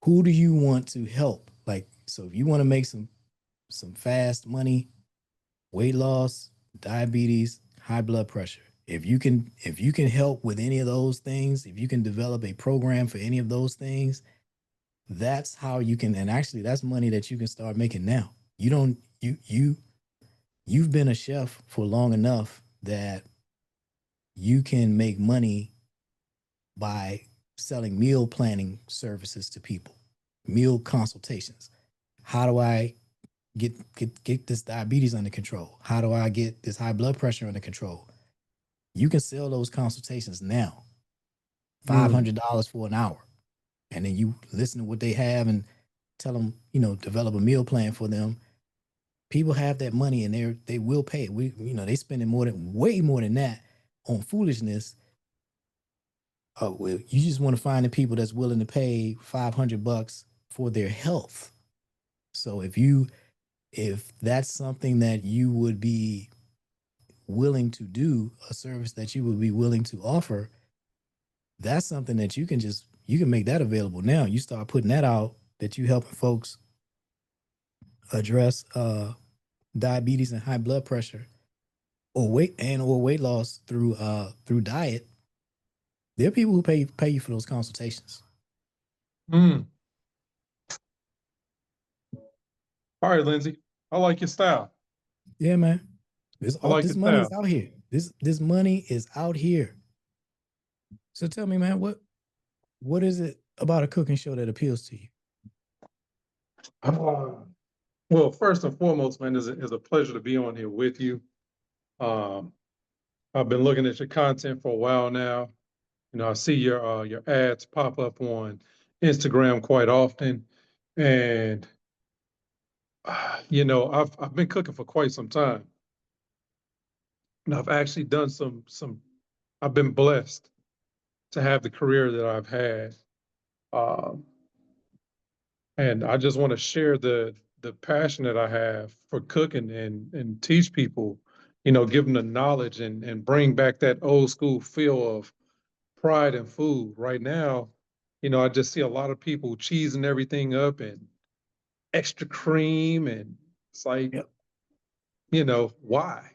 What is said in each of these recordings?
who do you want to help? Like, so if you want to make some fast money, weight loss, diabetes, high blood pressure. If you can help with any of those things, if you can develop a program for any of those things, that's how you can, and actually that's money that you can start making now. You don't you've been a chef for long enough that you can make money by selling meal planning services to people, meal consultations. How do I get this diabetes under control? How do I get this high blood pressure under control? You can sell those consultations now, Mm. $500 for an hour, and then you listen to what they have and tell them, develop a meal plan for them. People have that money and they will pay. They spending way more than that on foolishness. Well, you just want to find the people that's willing to pay $500 for their health. So if that's something that you would be willing to do, a service that you would be willing to offer, that's something that you can make that available now. You start putting that out, that you helping folks address diabetes and high blood pressure, or weight loss through diet. There are people who pay you for those consultations. Mm. All right, Lindsay. I like your style. Yeah, man. I like This your money is style. out here. This money is out here. So tell me, man, what is it about a cooking show that appeals to you? Uh, well, first and foremost, man, it's a pleasure to be on here with you. Um, I've been looking at your content for a while now. I see your ads pop up on Instagram quite often, and I've been cooking for quite some time, and I've actually done some. I've been blessed to have the career that I've had, um, and I just want to share the passion that I have for cooking and teach people, give them the knowledge and bring back that old school feel of pride in food. Right now, I just see a lot of people cheesing everything up and extra cream, and it's like, Yep. why?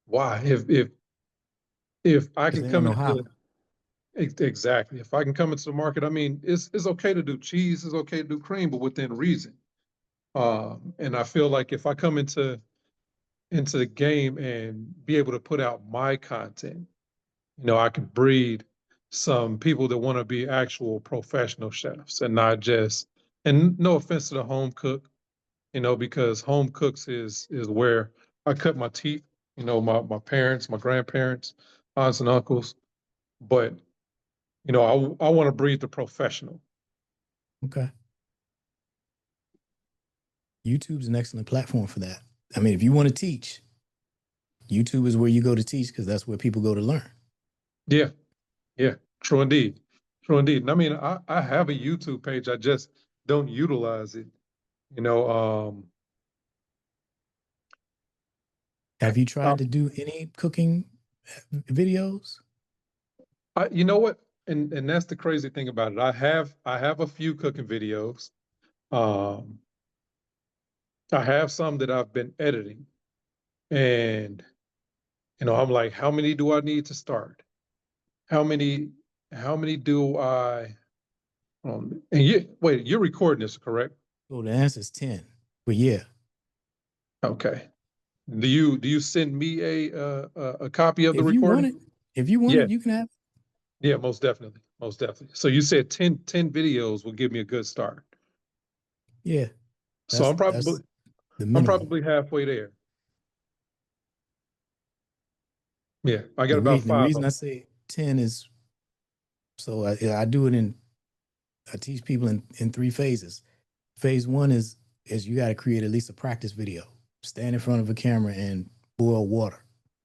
Why? If I Because can they don't come know how. into exactly, if I can come into the market, I mean, it's okay to do cheese, it's okay to do cream, but within reason. And I feel like if I come into the game and be able to put out my content, I could breed some people that want to be actual professional chefs and not just, and no offense to the home cook, because home cooks is where I cut my teeth, my parents, my grandparents, aunts and uncles. But, I want to breed the professional. Okay. YouTube's an excellent platform for that. I mean, if you want to teach, YouTube is where you go to teach because that's where people go to learn. Yeah, yeah, true indeed. True indeed. And I mean, I have a YouTube page. I just don't utilize it. You know, Have you I, tried to do any cooking videos? you know what? And that's the crazy thing about it. I have a few cooking videos. Um, I have some that I've been editing, and I'm like, how many do I need to start? How many? How many do I? And you wait, you're recording this, correct? So the answer is 10. But yeah, Okay. Do you send me a copy of the if you want recording? it, if you want Yeah, it, you can have it. yeah, most definitely, most definitely. So you said ten videos will give me a good start. Yeah, So that's I'm that's probably the I'm minimum. probably halfway there. Yeah, I got The about reason the five reason of I them. say 10 is so I do it in I teach people in three phases. Phase one is you got to create at least a practice video. Stand in front of a camera and boil water,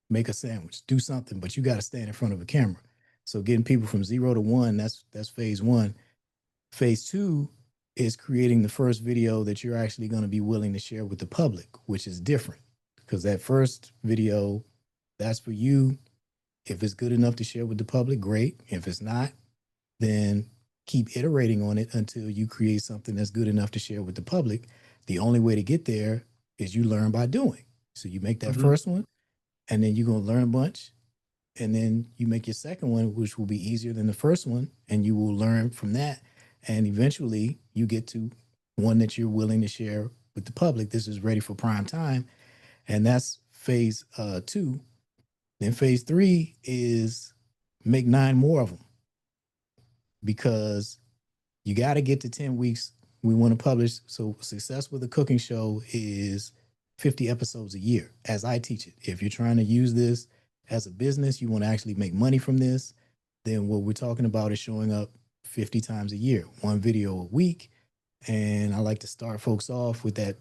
make a sandwich, do something, but you got to stand in front of a camera. So getting people from 0 to 1, that's phase one. Phase two is creating the first video that you're actually going to be willing to share with the public, which is different because that first video, that's for you. If it's good enough to share with the public, great. If it's not, then keep iterating on it until you create something that's good enough to share with the public. The only way to get there is you learn by doing. So you make that Hmm. first one, and then you're going to learn a bunch. And then you make your second one, which will be easier than the first one, and you will learn from that. And eventually you get to one that you're willing to share with the public. This is ready for prime time. And that's phase two. Then phase three is make 9 more of them, because you got to get to 10 weeks. We want to publish. So success with a cooking show is 50 episodes a year, as I teach it. If you're trying to use this as a business, you want to actually make money from this, then what we're talking about is showing up 50 times a year, one video a week. And I like to start folks off with that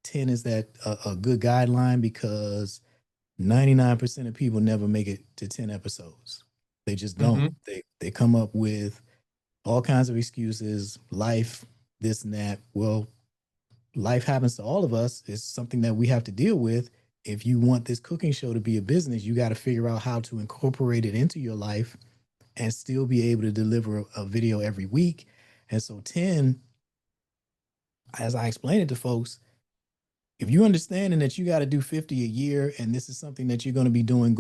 10 is that a good guideline, because 99% of people never make it to 10 episodes. They just don't. Hmm. They come up with all kinds of excuses, life, this and that. Well, life happens to all of us. It's something that we have to deal with. If you want this cooking show to be a business, you got to figure out how to incorporate it into your life and still be able to deliver a video every week. And so 10, as I explain it to folks, if you understanding that you got to do 50 a year, and this is something that you're going to be doing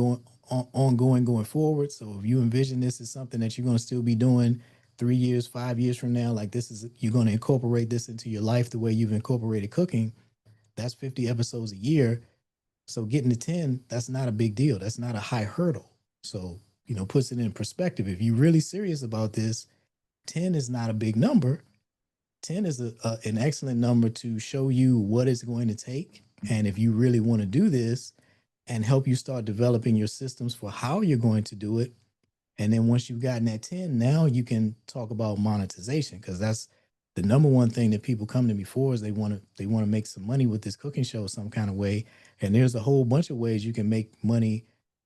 ongoing going forward. So if you envision this as something that you're going to still be doing 3 years, 5 years from now, like this is, you're going to incorporate this into your life the way you've incorporated cooking. That's 50 episodes a year. So getting to 10, that's not a big deal. That's not a high hurdle. So, puts it in perspective. If you're really serious about this, 10 is not a big number. 10 is an excellent number to show you what it's going to take. And if you really want to do this, and help you start developing your systems for how you're going to do it. And then once you've gotten that 10, now you can talk about monetization, because that's the number one thing that people come to me for, is they want to make some money with this cooking show some kind of way. And there's a whole bunch of ways you can make money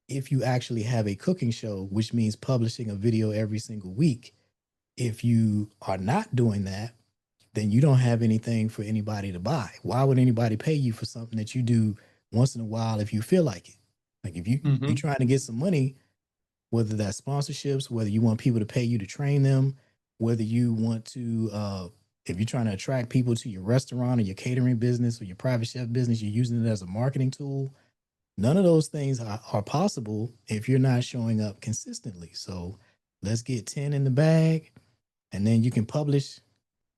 if you actually have a cooking show, which means publishing a video every single week. If you are not doing that, then you don't have anything for anybody to buy. Why would anybody pay you for something that you do once in a while if you feel like it? Like if you Hmm. trying to get some money, whether that's sponsorships, whether you want people to pay you to train them, whether you want to if you're trying to attract people to your restaurant or your catering business or your private chef business, you're using it as a marketing tool. None of those things are possible if you're not showing up consistently. So let's get 10 in the bag, and then you can publish.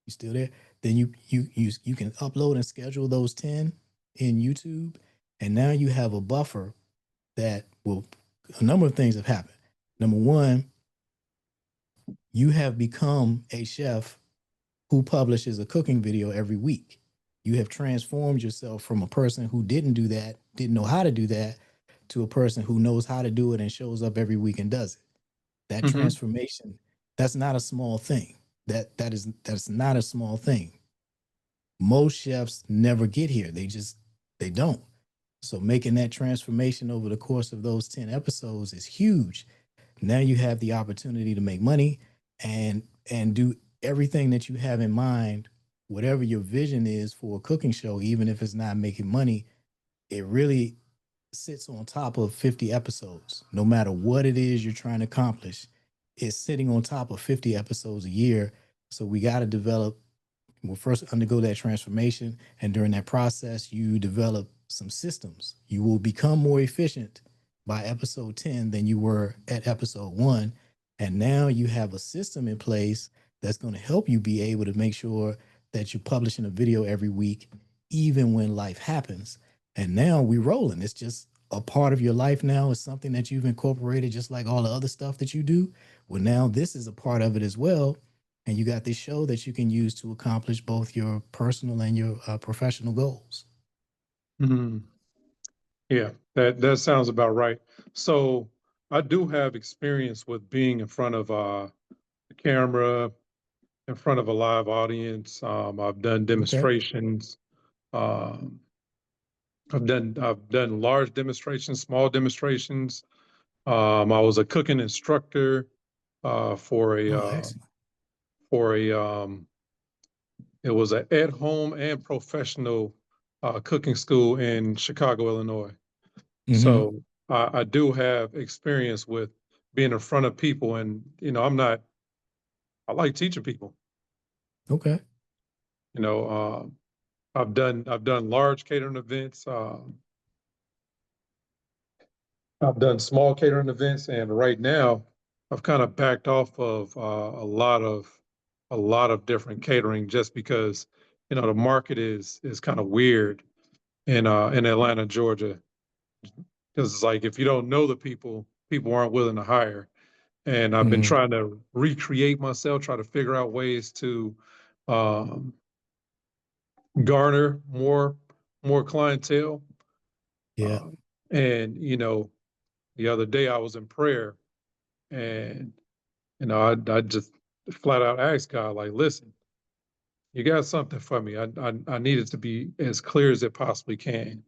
You still there? Then you can upload and schedule those 10 in YouTube. And now you have a buffer that will, a number of things have happened. Number one, you have become a chef who publishes a cooking video every week. You have transformed yourself from a person who didn't do that, didn't know how to do that, to a person who knows how to do it and shows up every week and does it. That Hmm. transformation, that's not a small thing. That's not a small thing. Most chefs never get here. They don't. So making that transformation over the course of those 10 episodes is huge. Now you have the opportunity to make money and do everything that you have in mind, whatever your vision is for a cooking show, even if it's not making money, it really sits on top of 50 episodes. No matter what it is you're trying to accomplish, it's sitting on top of 50 episodes a year. So we got to develop, will first undergo that transformation. And during that process, you develop some systems. You will become more efficient by episode 10 than you were at episode 1. And now you have a system in place that's going to help you be able to make sure that you're publishing a video every week, even when life happens. And now we're rolling. It's just a part of your life now. It's something that you've incorporated, just like all the other stuff that you do. Well, now this is a part of it as well, and you got this show that you can use to accomplish both your personal and your professional goals. Hmm. Yeah, that sounds about right. So I do have experience with being in front of the camera, in front of a live audience. I've done Okay. demonstrations. Um, I've done large demonstrations, small demonstrations. I was a cooking instructor uh, for a Oh, uh, excellent. for a it was an at home and professional cooking school in Chicago, Illinois. Mm-hmm. So I do have experience with being in front of people, and I'm not I like teaching people. Okay. You know, I've done large catering events. I've done small catering events, and right now, I've kind of backed off of a lot of different catering just because the market is kind of weird in Atlanta, Georgia, because it's like if you don't know the people, people aren't willing to hire. And I've been Hmm. trying to recreate myself, try to figure out ways to um, garner more clientele. Yeah. Uh, and the other day I was in prayer, and I just flat out asked God, like, listen, you got something for me. I need it to be as clear as it possibly can.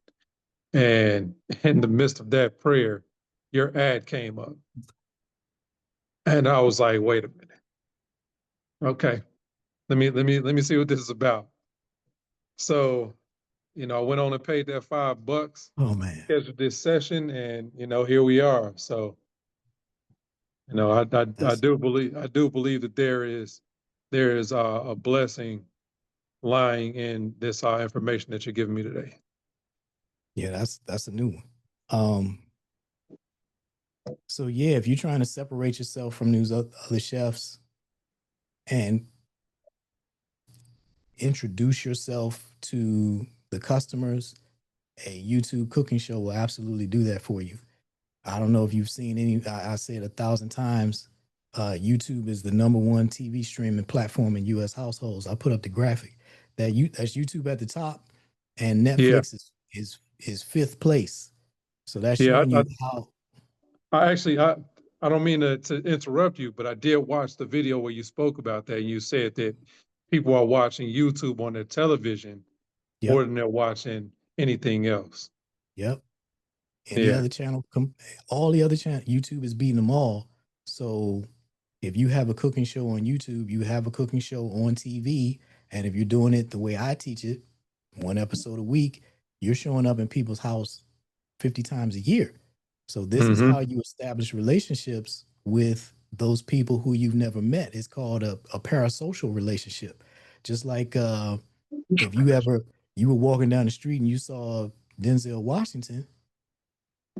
And in the midst of that prayer, your ad came up. And I was like, wait a minute. Okay. Let me see what this is about. So, I went on and paid that $5, Oh man, scheduled this session, and here we are. So, I that's do believe that there is a blessing lying in this information that you're giving me today. yeah, that's a new one. Um, so yeah, if you're trying to separate yourself from these other chefs and introduce yourself to the customers, a YouTube cooking show will absolutely do that for you. I don't know if you've seen any. I say it 1,000 times. YouTube is the #1 TV streaming platform in U.S. households. I put up the graphic that's YouTube at the top, and Yeah, Netflix is fifth place. So that's yeah. showing I, you how. I actually, I don't mean to interrupt you, but I did watch the video where you spoke about that. And you said that people are watching YouTube on their television more Yep, than they're watching anything else. yep. Any Yeah. other channel, all the other channel, YouTube is beating them all. So if you have a cooking show on YouTube, you have a cooking show on TV, and if you're doing it the way I teach it, one episode a week, you're showing up in people's house 50 times a year. So this is how Hmm. you establish relationships with those people who you've never met. It's called a parasocial relationship. Just like if you were walking down the street and you saw Denzel Washington,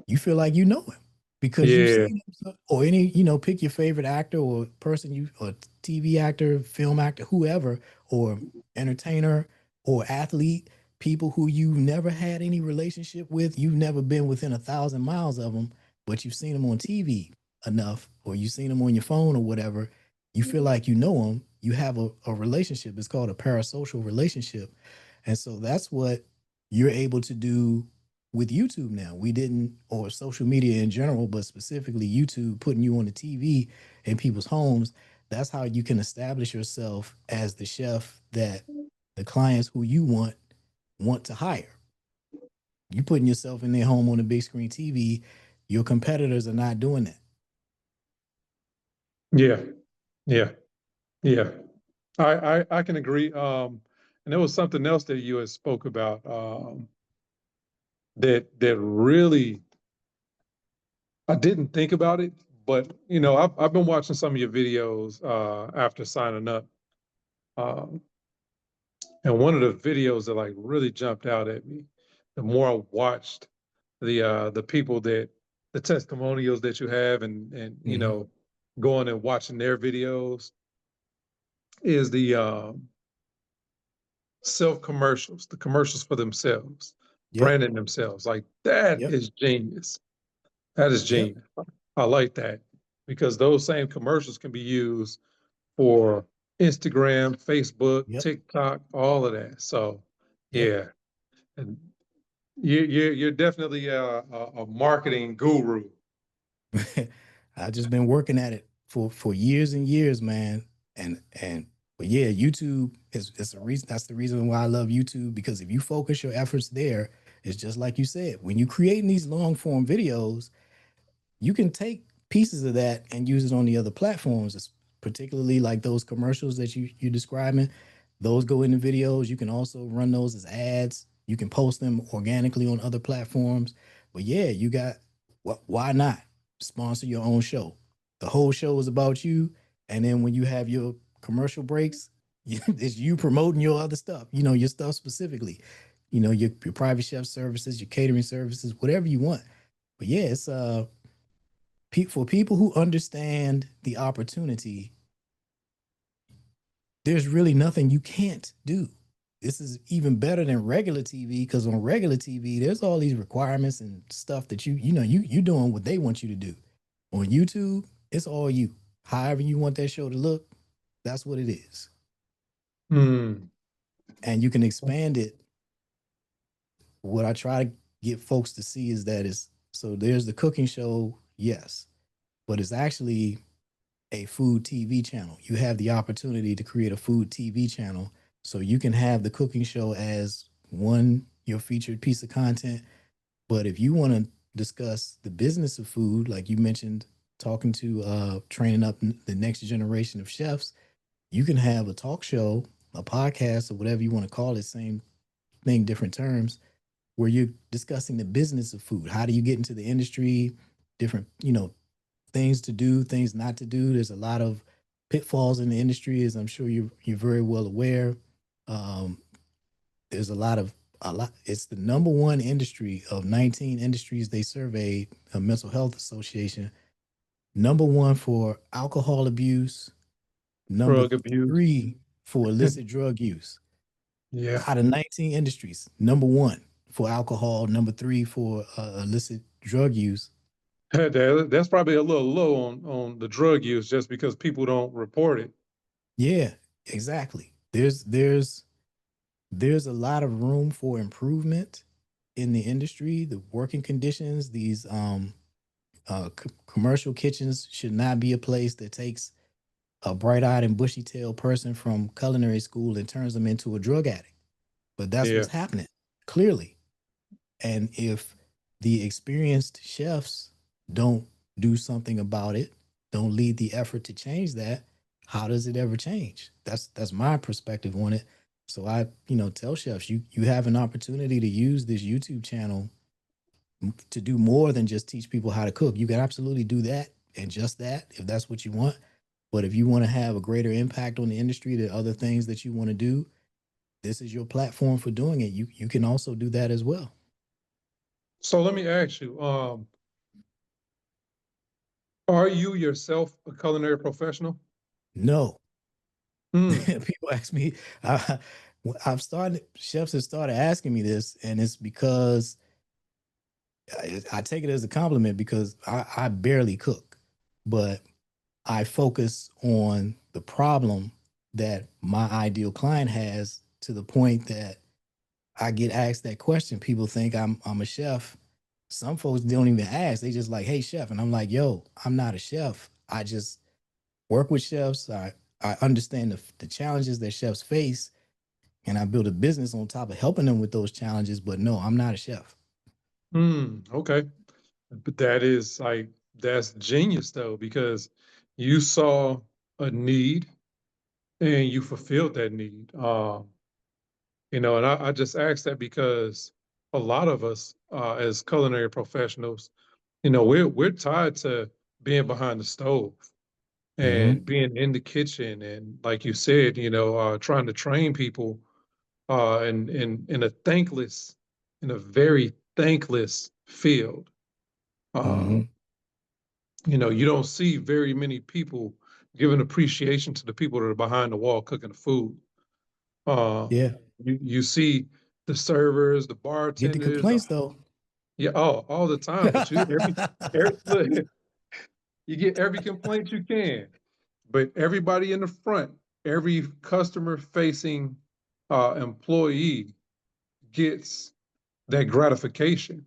you feel like you know him because you've Yeah. seen him. Or any, pick your favorite actor or person or TV actor, film actor, whoever, or entertainer or athlete, people who you've never had any relationship with, you've never been within 1,000 miles of them, but you've seen them on TV enough, or you've seen them on your phone or whatever. You feel like you know them. You have a relationship. It's called a parasocial relationship. And so that's what you're able to do with YouTube now. We didn't, or social media in general, but specifically YouTube putting you on the TV in people's homes. That's how you can establish yourself as the chef that the clients who you want to hire. You putting yourself in their home on a big screen TV. Your competitors are not doing that. Yeah. Yeah. Yeah. I can agree. And there was something else that you had spoke about that really I didn't think about it, but I've been watching some of your videos after signing up, um, and one of the videos that like really jumped out at me, the more I watched the people the testimonials that you have, and Hmm. going and watching their videos, is the self commercials, the commercials for themselves, Yep. branding themselves. Like that Yep. is genius. That is Yep. genius. I like that because those same commercials can be used for Instagram, Facebook, Yep. TikTok, all of that. So, Yep. yeah, and you're definitely a marketing guru. I just been working at it for years and years, man. And but yeah, YouTube is the reason. That's the reason why I love YouTube, because if you focus your efforts there, it's just like you said. When you creating these long form videos, you can take pieces of that and use it on the other platforms. It's particularly like those commercials that you're describing. Those go into videos. You can also run those as ads. You can post them organically on other platforms. But yeah, you got why not sponsor your own show? The whole show is about you. And then when you have your commercial breaks, it's you promoting your other stuff, your stuff specifically, your private chef services, your catering services, whatever you want. But yeah, it's for people who understand the opportunity, there's really nothing you can't do. This is even better than regular TV because on regular TV, there's all these requirements and stuff that you're doing what they want you to do. On YouTube, it's all you. However you want that show to look, that's what it is. Hmm. And you can expand it. What I try to get folks to see is that it's so there's the cooking show, yes, but it's actually a food TV channel. You have the opportunity to create a food TV channel so you can have the cooking show as one your featured piece of content. But if you want to discuss the business of food, like you mentioned, talking to training up the next generation of chefs, you can have a talk show, a podcast, or whatever you want to call it, same thing, different terms, where you're discussing the business of food. How do you get into the industry? Different, things to do, things not to do. There's a lot of pitfalls in the industry, as I'm sure you're very well aware. Um, there's a lot. It's the number one industry of 19 industries they surveyed, a mental health association. Number one for alcohol abuse. Number Drug abuse. three for illicit drug use. Yeah. Out of 19 industries, number one for alcohol, number three for illicit drug use. That's probably a little low on the drug use just because people don't report it. Yeah, exactly. There's a lot of room for improvement in the industry. The working conditions, these commercial kitchens should not be a place that takes a bright-eyed and bushy-tailed person from culinary school and turns them into a drug addict. But that's Yeah. what's happening, clearly. And if the experienced chefs don't do something about it, don't lead the effort to change that, how does it ever change? That's my perspective on it. So I, tell chefs you have an opportunity to use this YouTube channel to do more than just teach people how to cook. You can absolutely do that and just that if that's what you want. But if you want to have a greater impact on the industry, the other things that you want to do, this is your platform for doing it. You can also do that as well. So let me ask you, are you yourself a culinary professional? No. Hmm. People ask me, I, I've started, chefs have started asking me this, and it's because I take it as a compliment because I barely cook, but I focus on the problem that my ideal client has to the point that I get asked that question. People think I'm a chef. Some folks don't even ask. They just like, hey, chef. And I'm like, yo, I'm not a chef. I just work with chefs. I understand the challenges that chefs face, and I build a business on top of helping them with those challenges. But no, I'm not a chef. Hmm. Okay. But that's genius though, because you saw a need and you fulfilled that need. And I just asked that because a lot of us, as culinary professionals, we're tied to being behind the stove and Mm-hmm. being in the kitchen, and like you said, trying to train people, in a very thankless field. Uh, Mm-hmm. you don't see very many people giving appreciation to the people that are behind the wall cooking the food. Uh, Yeah. you see the servers, the Get the bartenders, complaints though. yeah, all the time. But look, you get every complaint you can. But everybody in the front, every customer facing employee gets that gratification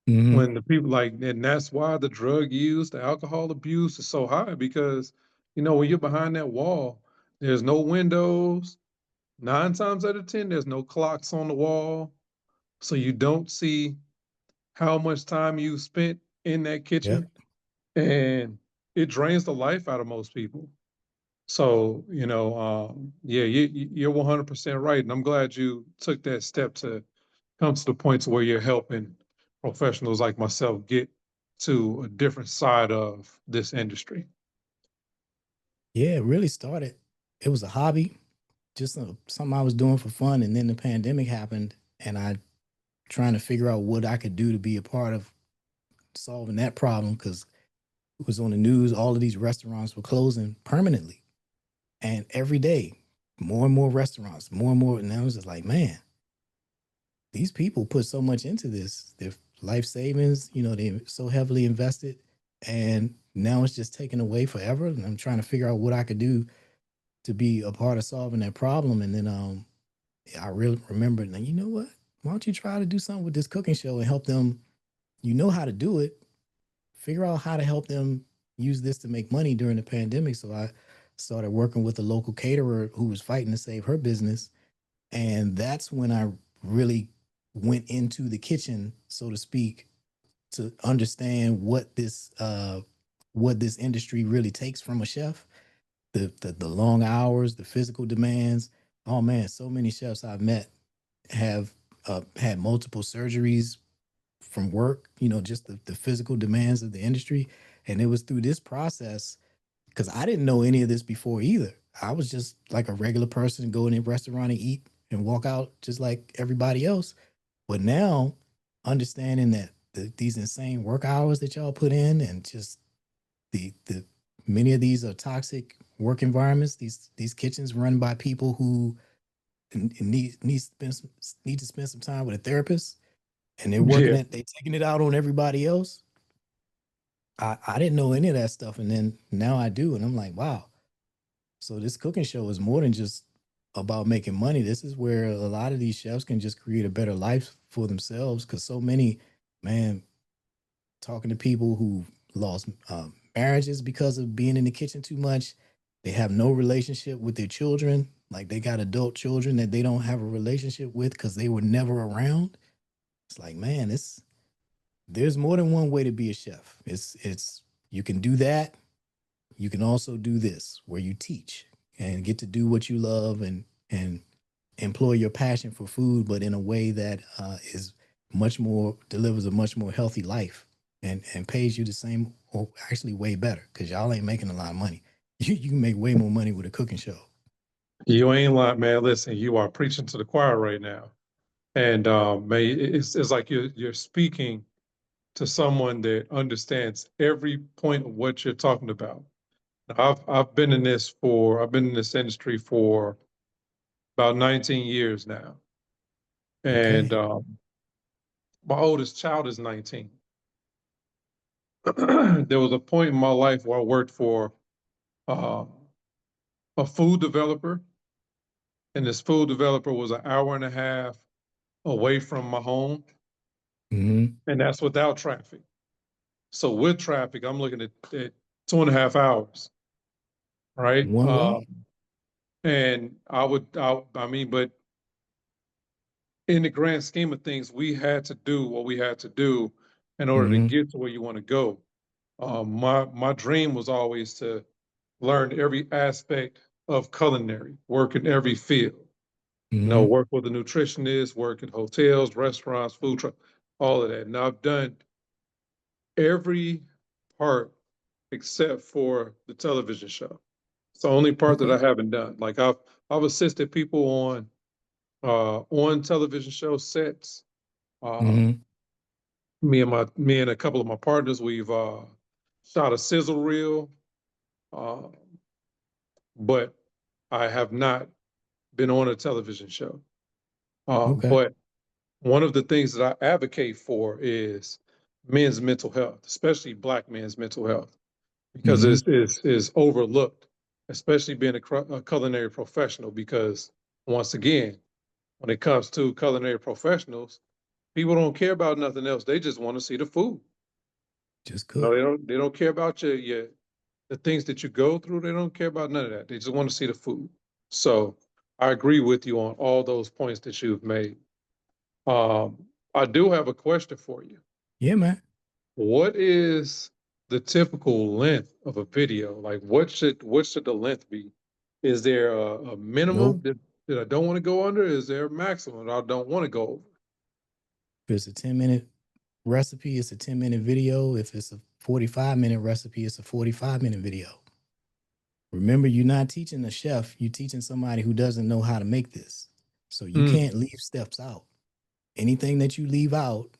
Mm-hmm. when the people and that's why the drug use, the alcohol abuse is so high because, when you're behind that wall, there's no windows. 9 times out of 10, there's no clocks on the wall. So you don't see how much time you spent in that Yep. kitchen. And it drains the life out of most people. So, yeah, you're 100% right. And I'm glad you took that step to come to the point to where you're helping professionals like myself get to a different side of this industry. Yeah, it really started. it was a hobby, just something I was doing for fun. And then the pandemic happened, and I trying to figure out what I could do to be a part of solving that problem because it was on the news. All of these restaurants were closing permanently, and every day, more and more restaurants, more and more. And I was just like, man, these people put so much into this. Their life savings, they so heavily invested, and now it's just taken away forever. And I'm trying to figure out what I could do to be a part of solving that problem. And then I really remembered, like, you know what? Why don't you try to do something with this cooking show and help them? You know how to do it. Figure out how to help them use this to make money during the pandemic. So I started working with a local caterer who was fighting to save her business. And that's when I really went into the kitchen, so to speak, to understand what this industry really takes from a chef. The long hours, the physical demands. Oh man, so many chefs I've met have had multiple surgeries from work, just the physical demands of the industry. And it was through this process, because I didn't know any of this before either. I was just like a regular person, go in a restaurant and eat and walk out just like everybody else. But now, understanding that these insane work hours that y'all put in, and just the many of these are toxic work environments. These kitchens run by people who need to spend some time with a therapist, and Yeah. they taking it out on everybody else. I didn't know any of that stuff, and then now I do, and I'm like, wow. So this cooking show is more than just about making money. This is where a lot of these chefs can just create a better life for themselves. Because so many, man, talking to people who lost marriages because of being in the kitchen too much. They have no relationship with their children. Like they got adult children that they don't have a relationship with because they were never around. It's like, man, there's more than one way to be a chef. It's you can do that. You can also do this where you teach and get to do what you love, and employ your passion for food, but in a way that is much more delivers a much more healthy life, and pays you the same, or actually way better, because y'all ain't making a lot of money. You can make way more money with a cooking show. You ain't lying, man. Listen, you are preaching to the choir right now. And man, it's like you're speaking to someone that understands every point of what you're talking about. I've been in this industry for about 19 years now. And Okay. my oldest child is 19. There was a point in my life where I worked for uh, a food developer, and this food developer was an hour and a half away from my home, Mm-hmm. and that's without traffic. So with traffic, I'm looking at 2.5 hours, right? One way. And I mean, but in the grand scheme of things, we had to do what we had to do in order to Mm-hmm. get to where you want to go. My dream was always to learn every aspect of culinary, work in every field. Mm-hmm. Work with a nutritionist, work in hotels, restaurants, food truck, all of that. Now I've done every part except for the television show. It's the only part that I Okay. haven't done. Like I've assisted people on television show sets. Uh, Mm-hmm. me and a couple of my partners, we've shot a sizzle reel, uh, but I have not been on a television show. Okay. But one of the things that I advocate for is men's mental health, especially Black men's mental health, because Mm-hmm. it's overlooked, especially being a culinary professional. Because once again, when it comes to culinary professionals, people don't care about nothing else. They just want to see the food. Just No, cook. they don't care about your the things that you go through. They don't care about none of that. They just want to see the food. So I agree with you on all those points that you've made. I do have a question for you. Yeah, man. What is the typical length of a video? Like what should the length be? Is there a minimum Nope. that I don't want to go under? Is there a maximum that I don't want to go over? If it's a 10-minute recipe, it's a 10-minute video. If it's a 45-minute recipe, it's a 45-minute video. Remember, you're not teaching a chef, you're teaching somebody who doesn't know how to make this. So you Mm, can't leave steps out. Anything that you leave out,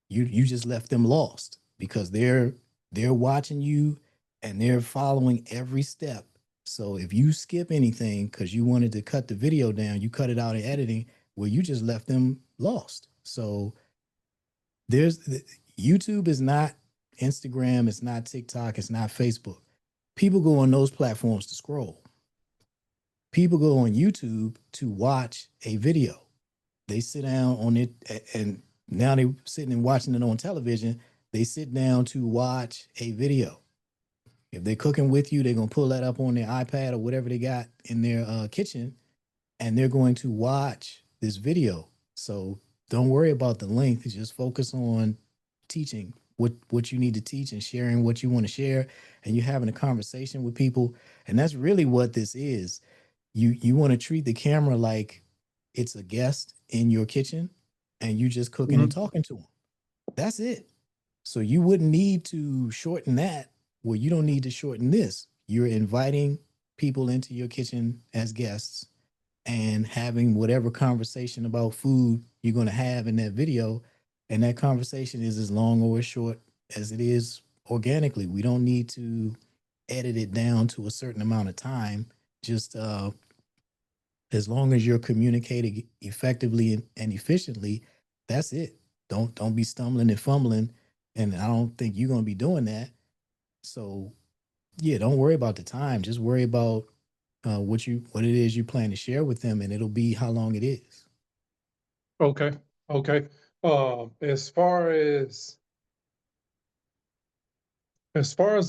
you just left them lost because they're watching you and they're following every step. So if you skip anything because you wanted to cut the video down, you cut it out in editing, well, you just left them lost. So there's YouTube is not Instagram, it's not TikTok, it's not Facebook. People go on those platforms to scroll. People go on YouTube to watch a video. They sit down on it, and now they're sitting and watching it on television. They sit down to watch a video. If they're cooking with you, they're gonna pull that up on their iPad or whatever they got in their kitchen, and they're going to watch this video. So don't worry about the length. Just focus on teaching what you need to teach and sharing what you want to share, and you're having a conversation with people. And that's really what this is. You want to treat the camera like it's a guest in your kitchen, and you just cooking and mm, talking to them. That's it. So you wouldn't need to shorten that. Well, you don't need to shorten this. You're inviting people into your kitchen as guests and having whatever conversation about food you're going to have in that video. And that conversation is as long or as short as it is organically. We don't need to edit it down to a certain amount of time. Just as long as you're communicating effectively and efficiently, that's it. Don't be stumbling and fumbling. And I don't think you're going to be doing that. So yeah, don't worry about the time. Just worry about what it is you plan to share with them, and it'll be how long it is. okay. Okay. As far as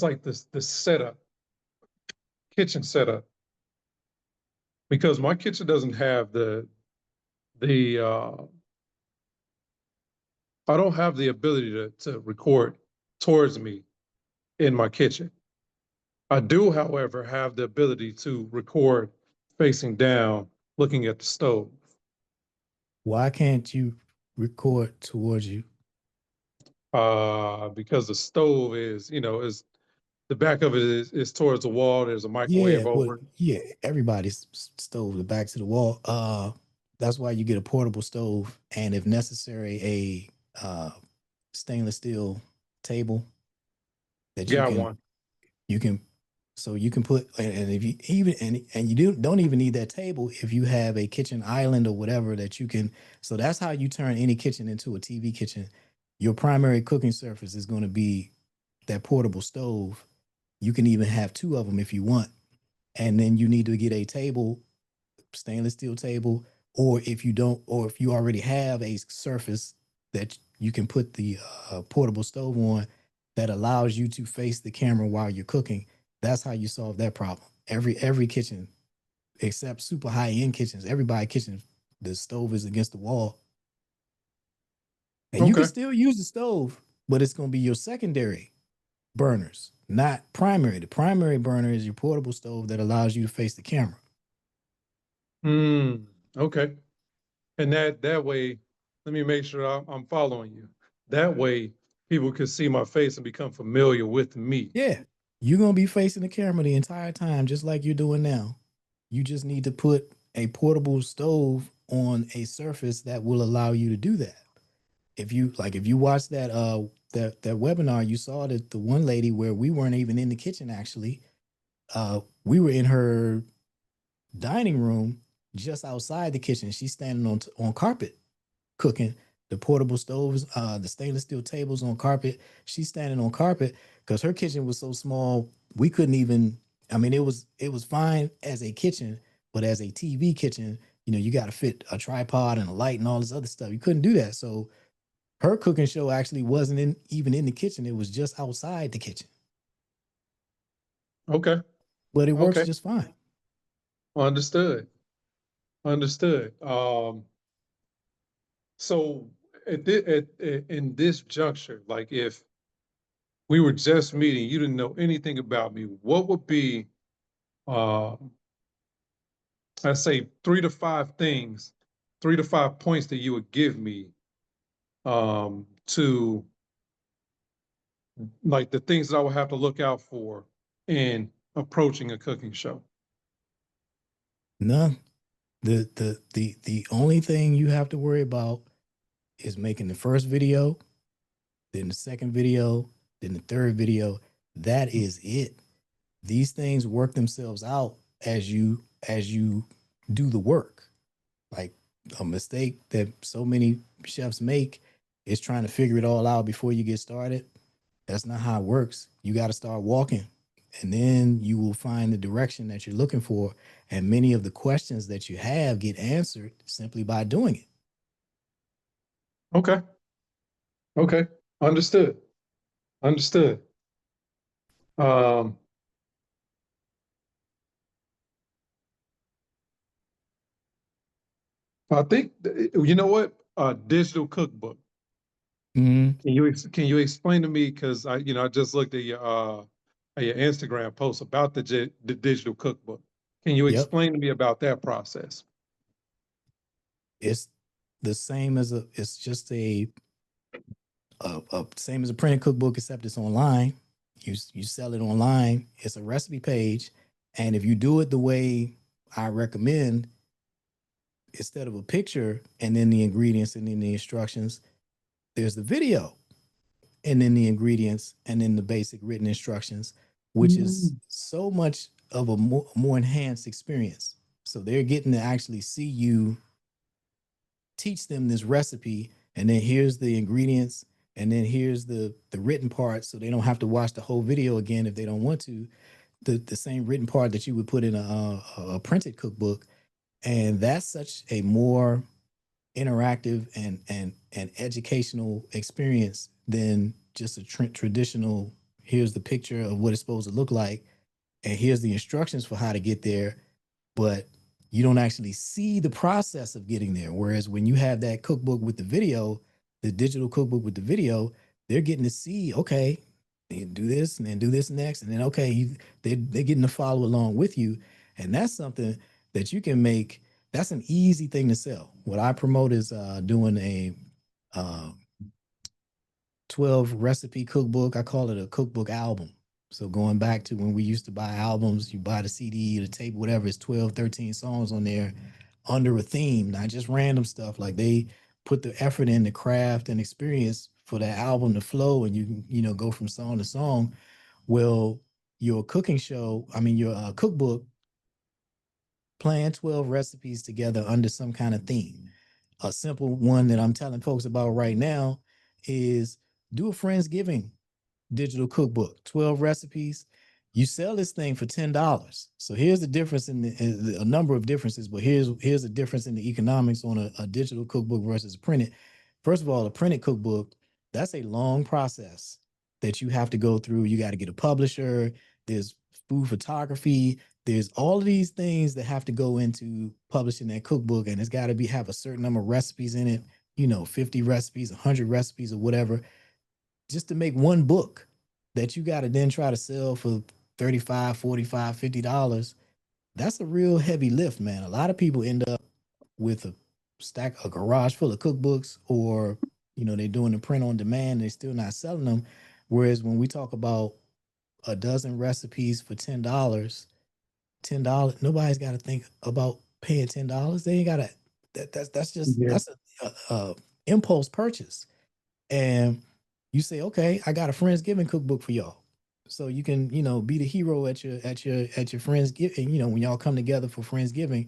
like the setup, kitchen setup, because my kitchen doesn't have the I don't have the ability to record towards me in my kitchen. I do, however, have the ability to record facing down, looking at the stove. Why can't you record towards you? Because the stove is, is the back of it is towards the wall. There's a Yeah, microwave well, over it. yeah, everybody's stove the back to the wall. That's why you get a portable stove, and if necessary, a stainless steel table that you Got can one. you can so you can put, and if you even and you don't even need that table if you have a kitchen island or whatever that you can. So that's how you turn any kitchen into a TV kitchen. Your primary cooking surface is going to be that portable stove. You can even have two of them if you want, and then you need to get a table, stainless steel table, or if you don't, or if you already have a surface that you can put the portable stove on that allows you to face the camera while you're cooking. That's how you solve that problem. Every kitchen, except super high end kitchens, everybody kitchen, the stove is against the wall, and you can Okay. still use the stove, but it's going to be your secondary burners, not primary. The primary burner is your portable stove that allows you to face the camera. Mm, okay. And that way, let me make sure I'm following you. That way, people can see my face and become familiar with me. Yeah, you're gonna be facing the camera the entire time, just like you're doing now. You just need to put a portable stove on a surface that will allow you to do that. If you watch that webinar, you saw that the one lady where we weren't even in the kitchen actually. We were in her dining room just outside the kitchen. She's standing on carpet cooking. The portable stoves, the stainless steel tables on carpet. She's standing on carpet because her kitchen was so small. We couldn't even. I mean, it was fine as a kitchen, but as a TV kitchen, you got to fit a tripod and a light and all this other stuff. You couldn't do that. So her cooking show actually wasn't even in the kitchen. It was just outside the kitchen, Okay. but it works Okay. just fine. Understood. Understood. So in this juncture, like if we were just meeting, you didn't know anything about me, what would be, uh, I'd say 3 to 5 things, 3 to 5 points that you would give me to like the things that I would have to look out for in approaching a cooking show? None. The only thing you have to worry about is making the first video, then the second video, then the third video. That is it. These things work themselves out as you do the work. Like a mistake that so many chefs make is trying to figure it all out before you get started. That's not how it works. You got to start walking, and then you will find the direction that you're looking for. And many of the questions that you have get answered simply by doing it. Okay. Okay. Understood. Understood. Um, I think you know what? A digital cookbook. Mm-hmm. Can you explain to me, because I just looked at your Instagram post about the digital cookbook. Can you Yep. explain to me about that process? It's the same as it's just a same as a printed cookbook, except it's online. You sell it online. It's a recipe page, and if you do it the way I recommend, instead of a picture and then the ingredients and then the instructions, there's the video and then the ingredients and then the basic written instructions, which is Mm. so much of a more enhanced experience. So they're getting to actually see you teach them this recipe, and then here's the ingredients, and then here's the written part, so they don't have to watch the whole video again if they don't want to. The same written part that you would put in a printed cookbook, and that's such a more interactive and educational experience than just a traditional. Here's the picture of what it's supposed to look like, and here's the instructions for how to get there, but you don't actually see the process of getting there. Whereas when you have that cookbook with the video, the digital cookbook with the video, they're getting to see, okay, you do this and then do this next. And then, okay, they're getting to follow along with you. And that's something that you can make. That's an easy thing to sell. What I promote is doing a uh, 12 recipe cookbook. I call it a cookbook album. So going back to when we used to buy albums, you buy the CD, the tape, whatever, it's 12, 13 songs on there under a theme, not just random stuff. Like they put the effort in the craft and experience for that album to flow, and you can, go from song to song. Well, your cooking show, I mean, your cookbook, plan 12 recipes together under some kind of theme. A simple one that I'm telling folks about right now is do a Friendsgiving digital cookbook, 12 recipes. You sell this thing for $10. So here's the difference in a number of differences, but here's a difference in the economics on a digital cookbook versus a printed. First of all, a printed cookbook, that's a long process that you have to go through. You got to get a publisher, there's food photography, there's all of these things that have to go into publishing that cookbook, and it's got to have a certain number of recipes in it, 50 recipes, 100 recipes, or whatever, just to make one book that you got to then try to sell for 35, 45, $50. That's a real heavy lift, man. A lot of people end up with a garage full of cookbooks, or they're doing the print on demand, they're still not selling them. Whereas when we talk about a dozen recipes for $10, nobody's got to think about paying $10. They ain't got to. That's just Yeah. that's a impulse purchase. And you say, okay, I got a Friendsgiving cookbook for y'all. So you can, be the hero at your Friendsgiving, when y'all come together for Friendsgiving.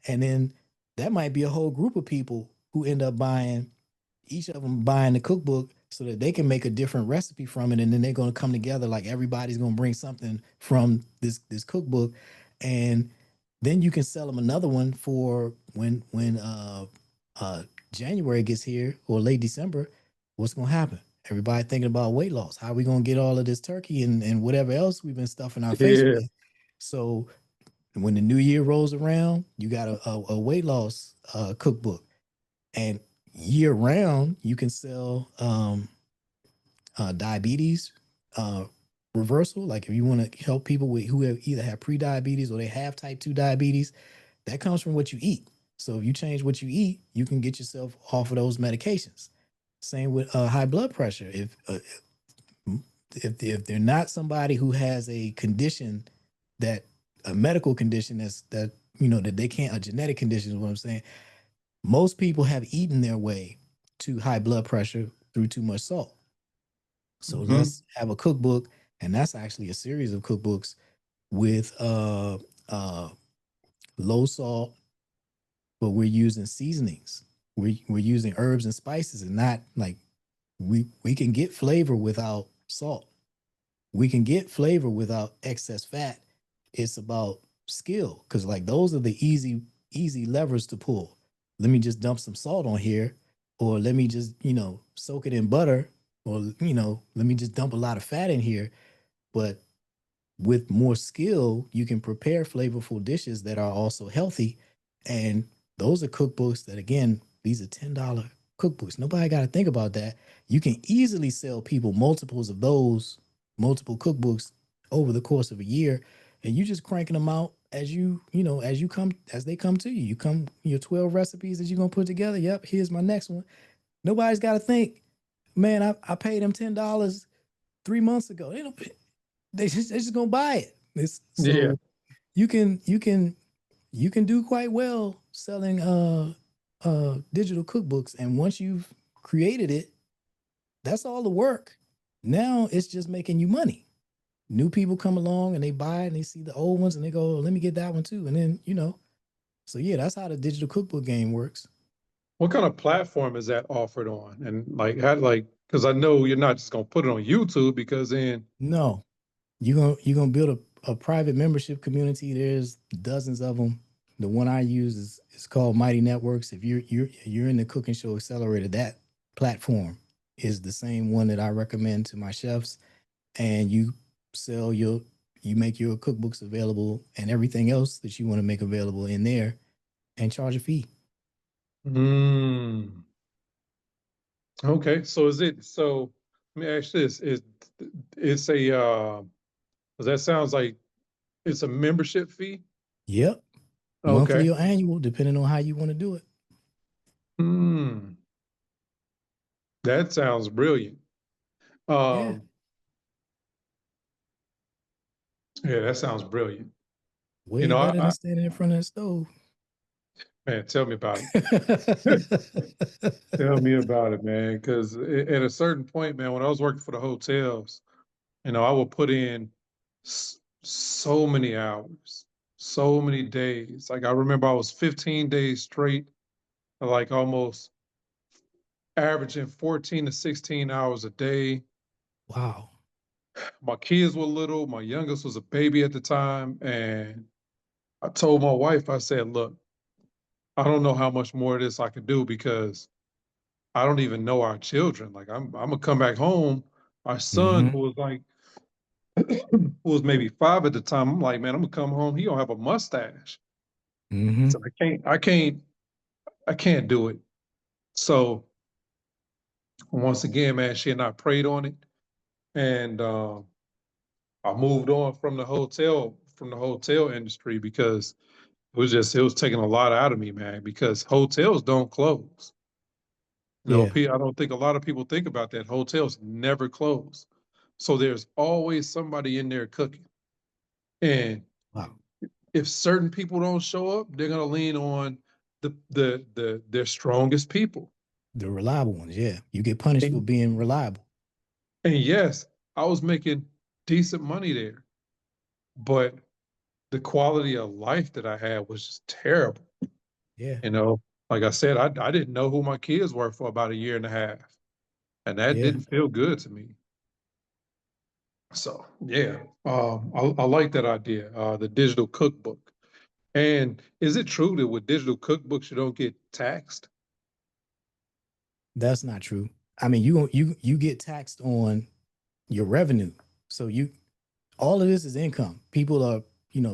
And then that might be a whole group of people who end up buying, each of them buying the cookbook so that they can make a different recipe from it. And then they're going to come together, like everybody's going to bring something from this cookbook. And then you can sell them another one for when January gets here, or late December. What's going to happen? Everybody thinking about weight loss. How are we going to get all of this turkey and whatever else we've been stuffing our face Yeah. with? So when the new year rolls around, you got a weight loss cookbook. And year round, you can sell diabetes uh, reversal. Like if you want to help people who either have pre-diabetes or they have type 2 diabetes, that comes from what you eat. So if you change what you eat, you can get yourself off of those medications. Same with high blood pressure. If they're not somebody who has a condition that a medical condition that that they can't, a genetic condition is what I'm saying. Most people have eaten their way to high blood pressure through too much salt. So Hmm. let's have a cookbook, and that's actually a series of cookbooks with uh low salt, but we're using seasonings. We're using herbs and spices, and not like we can get flavor without salt. We can get flavor without excess fat. It's about skill, because like those are the easy levers to pull. Let me just dump some salt on here, or let me just soak it in butter, or let me just dump a lot of fat in here. But with more skill, you can prepare flavorful dishes that are also healthy. And those are cookbooks that, again, these are $10 cookbooks. Nobody got to think about that. You can easily sell people multiples of those, multiple cookbooks over the course of a year. And you just cranking them out as as they come to you. You come, your 12 recipes that you're going to put together. Yep, here's my next one. Nobody's got to think, man, I paid them $10 3 months ago. They just gonna buy it. It's, Yeah. so you can do quite well selling digital cookbooks, and once you've created it, that's all the work. Now it's just making you money. New people come along and they buy it and they see the old ones and they go, let me get that one too. And then so yeah, that's how the digital cookbook game works. What kind of platform is that offered on? And like, how, like, because I know you're not just gonna put it on YouTube because then, No, you're gonna build a private membership community. There's dozens of them. The one I use is called Mighty Networks. If you're in the Cooking Show Accelerator, that platform is the same one that I recommend to my chefs. And sell your you make your cookbooks available and everything else that you want to make available in there, and charge a fee. mm, okay. So is it, so let me ask this, is it's a, 'cause that sounds like it's a membership fee? Yep, Okay. monthly or annual, depending on how you want to do it. Hmm. That sounds brilliant. Yeah, Um, yeah, that sounds brilliant. You way know, better than standing in front of the stove. man, tell me about it. Tell me about it, man. Because at a certain point, man, when I was working for the hotels, I would put in so many hours, so many days. Like I remember I was 15 days straight, like almost averaging 14 to 16 hours a day. Wow. My kids were little. My youngest was a baby at the time. And I told my wife, I said, look, I don't know how much more of this I can do because I don't even know our children. Like I'm gonna come back home. Our son, Mm-hmm. who was like, who was maybe 5 at the time, I'm like, man, I'm gonna come home. He don't have a mustache. Mm-hmm. So I can't do it. So once again, man, she and I prayed on it, and I moved on from the hotel industry because it was taking a lot out of me, man. Because hotels don't close. Yeah. I don't think a lot of people think about that. Hotels never close. So there's always somebody in there cooking. And Wow. if certain people don't show up, they're gonna lean on their strongest people. The reliable ones. Yeah, you get punished for And being reliable. yes, I was making decent money there, but the quality of life that I had was just terrible. Yeah. You know, like I said, I didn't know who my kids were for about a year and a half, and that Yeah. didn't feel good to me. So yeah, I like that idea, the digital cookbook. And is it true that with digital cookbooks you don't get taxed? That's not true. I mean, you get taxed on your revenue. So all of this is income. People are,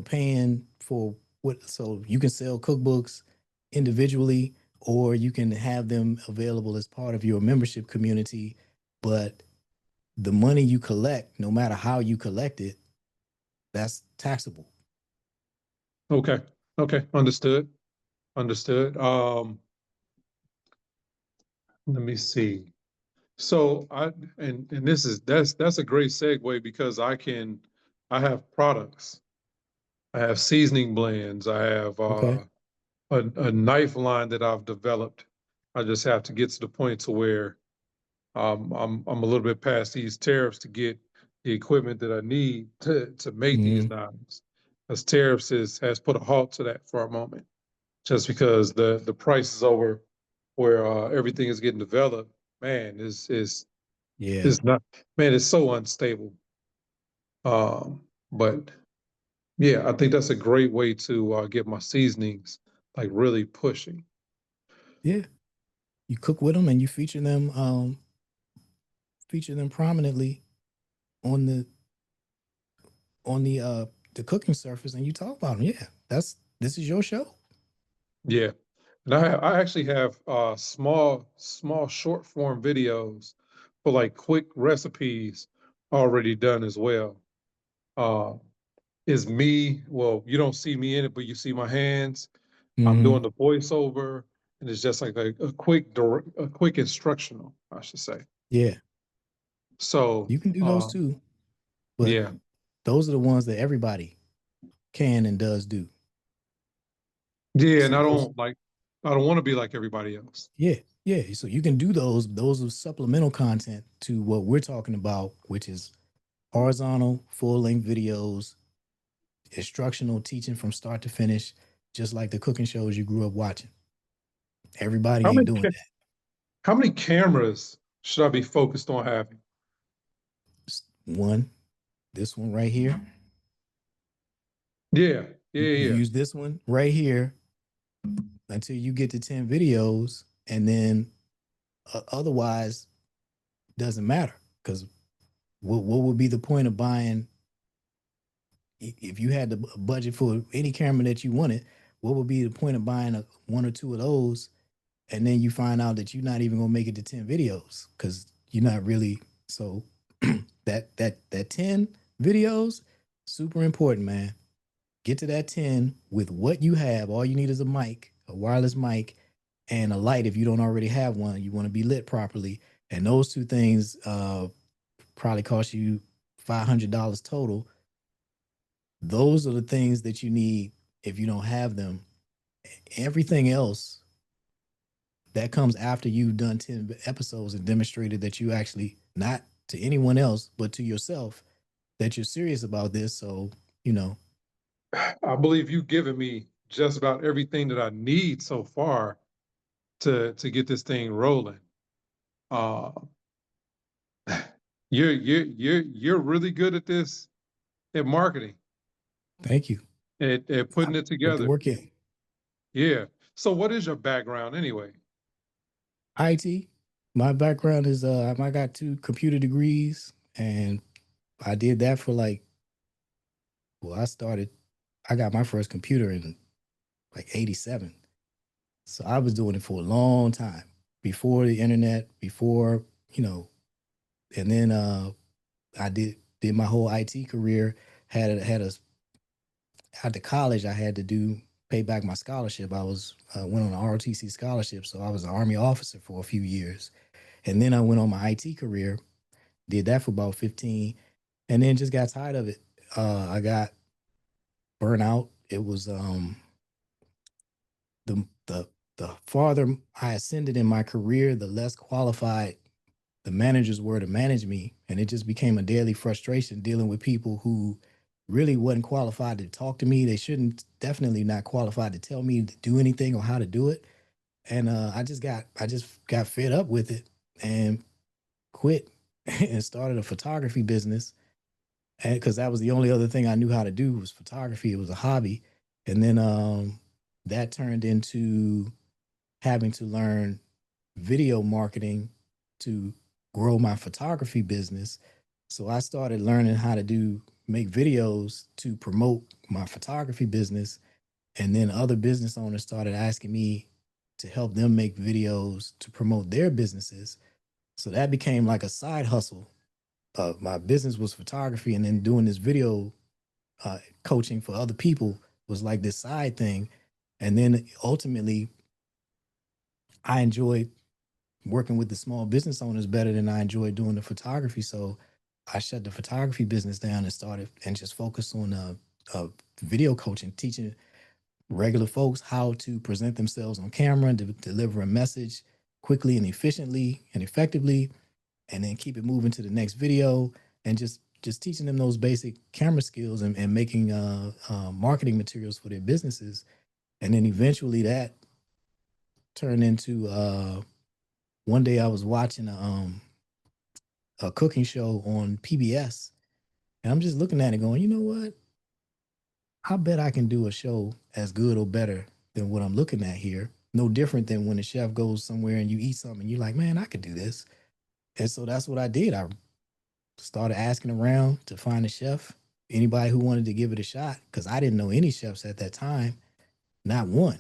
paying for what, so you can sell cookbooks individually, or you can have them available as part of your membership community. But the money you collect, no matter how you collect it, that's taxable. Okay, okay, understood, understood. Let me see. So and that's a great segue because I have products. I have seasoning blends. I have Okay. a knife line that I've developed. I just have to get to the point to where I'm a little bit past these tariffs to get the equipment that I need to make these Hmm. knives. As tariffs has put a halt to that for a moment, just because the price is over where everything is getting developed. Man, Yeah. is not man, it's so unstable. But yeah, I think that's a great way to get my seasonings like really pushing. Yeah. You cook with them and you feature them prominently on the cooking surface, and you talk about them. Yeah, this is your show. Yeah, and I actually have small short form videos for like quick recipes already done as well. Uh, is me. Well, you don't see me in it, but you see my hands. I'm Hmm. doing the voiceover, and it's just like a quick instructional, I should say. Yeah, So, you can do those too, but yeah, those are the ones that everybody can and does do. yeah, So and those, I don't want to be like everybody else. yeah, yeah. So you can do those. Those are supplemental content to what we're talking about, which is horizontal, full length videos, instructional teaching from start to finish, just like the cooking shows you grew up watching. Everybody How ain't many doing that. how many cameras should I be focused on having? One, this one right here. Yeah, You yeah, yeah. use this one right here until you get to 10 videos, and then otherwise doesn't matter, because what would be the point of buying if you had the budget for any camera that you wanted? What would be the point of buying one or two of those, and then you find out that you're not even gonna make it to 10 videos because you're not really so that 10 videos super important, man. Get to that 10 with what you have. All you need is a mic, a wireless mic, and a light if you don't already have one. You want to be lit properly. And those two things probably cost you $500 total. Those are the things that you need if you don't have them. Everything else that comes after you've done 10 episodes and demonstrated that you actually, not to anyone else, but to yourself, that you're serious about this. So, you know, I believe you've given me just about everything that I need so far to get this thing rolling. Uh, you're really good at this at marketing, thank you. at I putting it put the together. work in. Yeah. So what is your background anyway? IT. My background is I got two computer degrees, and I did that for like, well, I got my first computer in like 87. So I was doing it for a long time before the internet, before, you know, and then I did my whole IT career, had a after college I had to do pay back my scholarship. I was went on an ROTC scholarship, so I was an Army officer for a few years. And then I went on my IT career, did that for about 15, and then just got tired of it. I got burnout. It was the farther I ascended in my career, the less qualified the managers were to manage me, and it just became a daily frustration dealing with people who really wasn't qualified to talk to me. They shouldn't, definitely not qualified to tell me to do anything or how to do it. And I just got fed up with it and quit and started a photography business. And because that was the only other thing I knew how to do was photography. It was a hobby. And then that turned into having to learn video marketing to grow my photography business. So I started learning how to make videos to promote my photography business. And then other business owners started asking me to help them make videos to promote their businesses. So that became like a side hustle. My business was photography, and then doing this video coaching for other people was like this side thing. And then ultimately, I enjoyed working with the small business owners better than I enjoyed doing the photography. So I shut the photography business down and started and just focused on video coaching, teaching regular folks how to present themselves on camera and deliver a message quickly and efficiently and effectively, and then keep it moving to the next video, and just teaching them those basic camera skills, and making marketing materials for their businesses. And then eventually that turned into one day I was watching a cooking show on PBS, and I'm just looking at it going, you know what? I bet I can do a show as good or better than what I'm looking at here. No different than when a chef goes somewhere and you eat something and you're like, man, I could do this. And so that's what I did. I started asking around to find a chef, anybody who wanted to give it a shot, because I didn't know any chefs at that time, not one.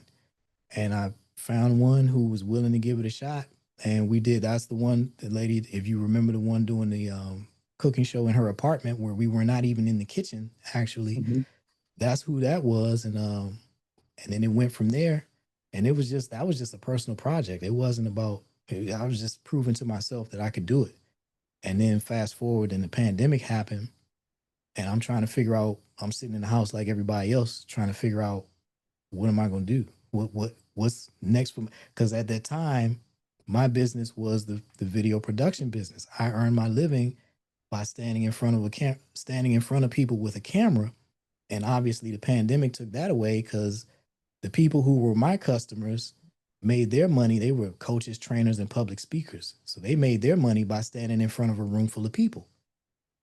And I found one who was willing to give it a shot. And we did. That's the one, the lady, if you remember, the one doing the cooking show in her apartment where we were not even in the kitchen, actually. Mhm. That's who that was. And then it went from there. And it was just, that was just a personal project. It wasn't about, I was just proving to myself that I could do it. And then fast forward and the pandemic happened, and I'm trying to figure out, I'm sitting in the house like everybody else trying to figure out, what am I going to do? What's next for me? Because at that time, my business was the video production business. I earned my living by standing in front of standing in front of people with a camera. And obviously the pandemic took that away, because the people who were my customers made their money. They were coaches, trainers, and public speakers. So they made their money by standing in front of a room full of people.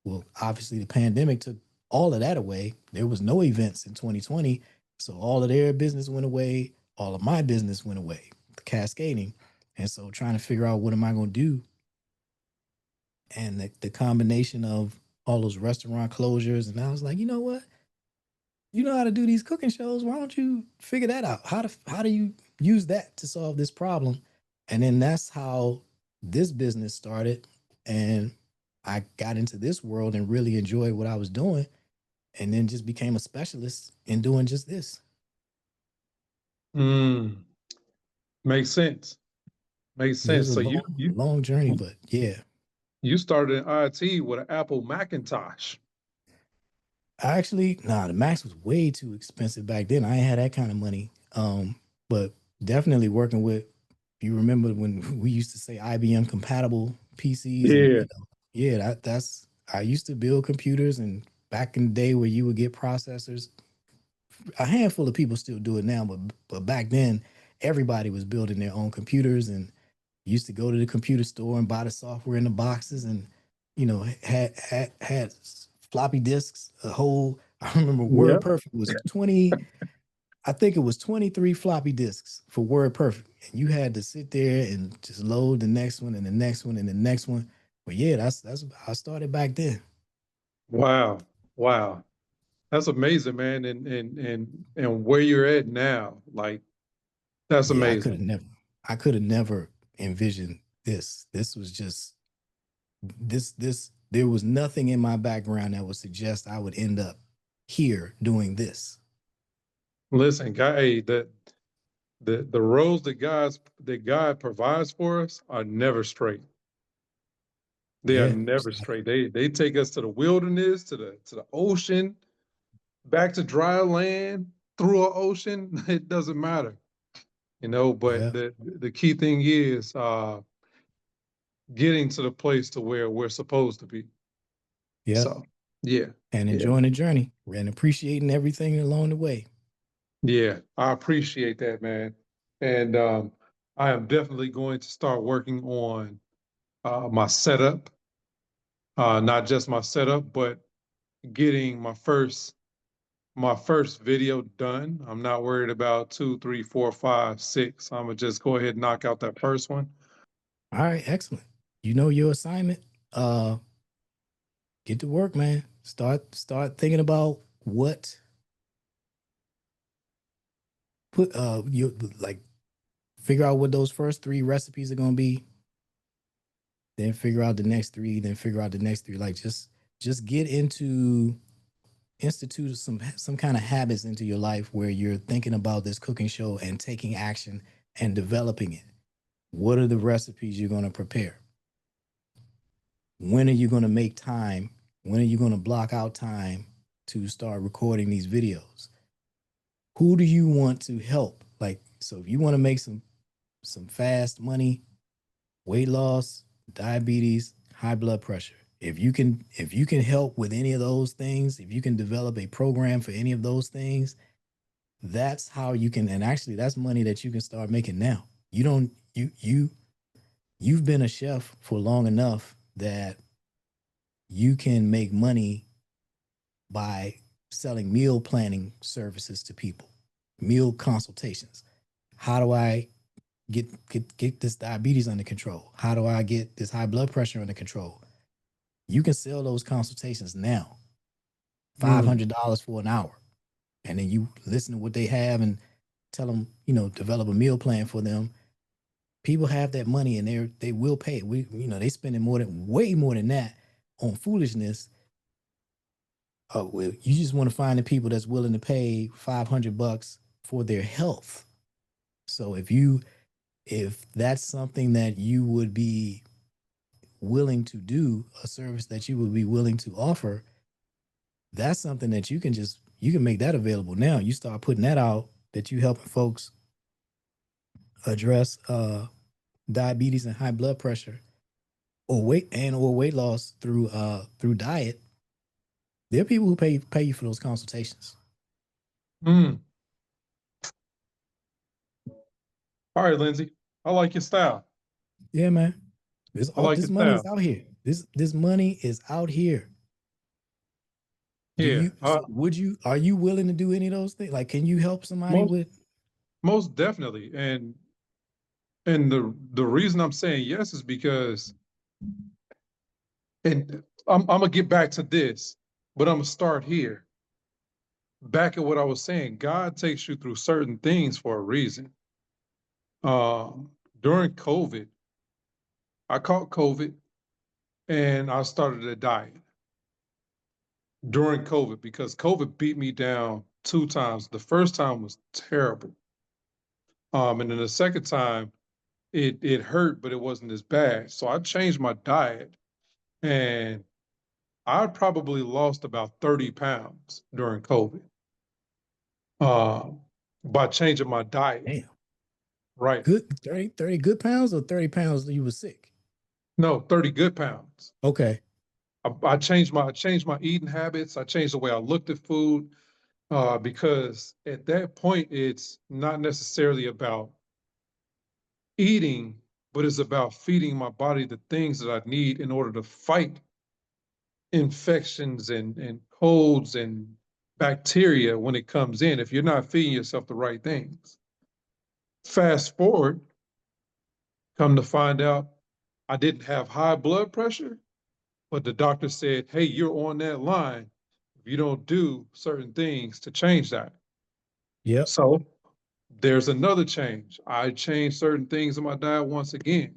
Well, obviously the pandemic took all of that away. There was no events in 2020. So all of their business went away. All of my business went away, cascading. And so trying to figure out, what am I going to do? And the combination of all those restaurant closures. And I was like, you know what? You know how to do these cooking shows. Why don't you figure that out? How do you use that to solve this problem? And then that's how this business started. And I got into this world and really enjoyed what I was doing, and then just became a specialist in doing just this. Mm, makes sense. Makes It was sense. a So long journey, but yeah. you started in IT with an Apple Macintosh. I actually, nah, the Macs was way too expensive back then. I ain't had that kind of money. But definitely working with, you remember when we used to say IBM compatible PCs, and Yeah. yeah, that's I used to build computers, and back in the day where you would get processors, a handful of people still do it now, but back then everybody was building their own computers, and used to go to the computer store and buy the software in the boxes, and had floppy disks, a whole. I remember Yeah. WordPerfect was 20, I think it was 23 floppy disks for WordPerfect. And you had to sit there and just load the next one and the next one and the next one. But yeah, that's how I started back then. Wow. Wow. That's amazing, man. And where you're at now, like that's Yeah, amazing. I could have never envisioned this. This was just this there was nothing in my background that would suggest I would end up here doing this. Listen, guy, hey, the roads that God provides for us are never straight. They are Yeah. never straight. They take us to the wilderness, to the ocean, back to dry land, through an ocean. It doesn't matter, but Yeah. the key thing is getting to the place to where we're supposed to be. Yeah. So yeah, And yeah, enjoying the journey and appreciating everything along the way. yeah. I appreciate that, man. And I am definitely going to start working on my setup, not just my setup, but getting my first video done. I'm not worried about two, three, four, five, six. I'm gonna just go ahead and knock out that first one. All right, excellent. You know your assignment. Uh get to work, man. Start thinking about what put you like figure out what those first three recipes are gonna be, then figure out the next three, then figure out the next three. Like just get into institute some kind of habits into your life where you're thinking about this cooking show and taking action and developing it. What are the recipes you're going to prepare? When are you going to make time? When are you going to block out time to start recording these videos. Who do you want to help? Like, so if you want to make some fast money, weight loss, diabetes, high blood pressure. If you can help with any of those things, if you can develop a program for any of those things, that's how you can, and actually that's money that you can start making now. You don't you've been a chef for long enough that you can make money by selling meal planning services to people, meal consultations. How do I get this diabetes under control? How do I get this high blood pressure under control? You can sell those consultations now, Mm. $500 for an hour, and then you listen to what they have and tell them, develop a meal plan for them. People have that money and they will pay it. They spending way more than that on foolishness. Well, you just want to find the people that's willing to pay $500 for their health. So if that's something that you would be willing to do, a service that you would be willing to offer, that's something that you can make that available now. You start putting that out, that you helping folks address diabetes and high blood pressure, or weight loss through diet. There are people who pay you for those consultations. Mm. All right, Lindsay. I like your style. Yeah, man. I like This your money is style. out here. This money is out here. Yeah. Are you willing to do any of those things? Like, can you help somebody Most with? most definitely. And the reason I'm saying yes is because, and I'm gonna get back to this, but I'm gonna start here. Back at what I was saying, God takes you through certain things for a reason. During COVID, I caught COVID and I started a diet during COVID because COVID beat me down 2 times. The first time was terrible. And then the second time it hurt, but it wasn't as bad. So I changed my diet and I probably lost about 30 pounds during COVID uh, by changing my diet. Damn, Right. good 30 good pounds, or 30 pounds that you were sick? No, 30 good pounds. Okay. I changed my eating habits. I changed the way I looked at food because at that point it's not necessarily about eating, but it's about feeding my body the things that I need in order to fight infections and colds and bacteria when it comes in if you're not feeding yourself the right things. Fast forward, come to find out I didn't have high blood pressure, but the doctor said, hey, you're on that line if you don't do certain things to change that. Yep. So there's another change. I changed certain things in my diet once again,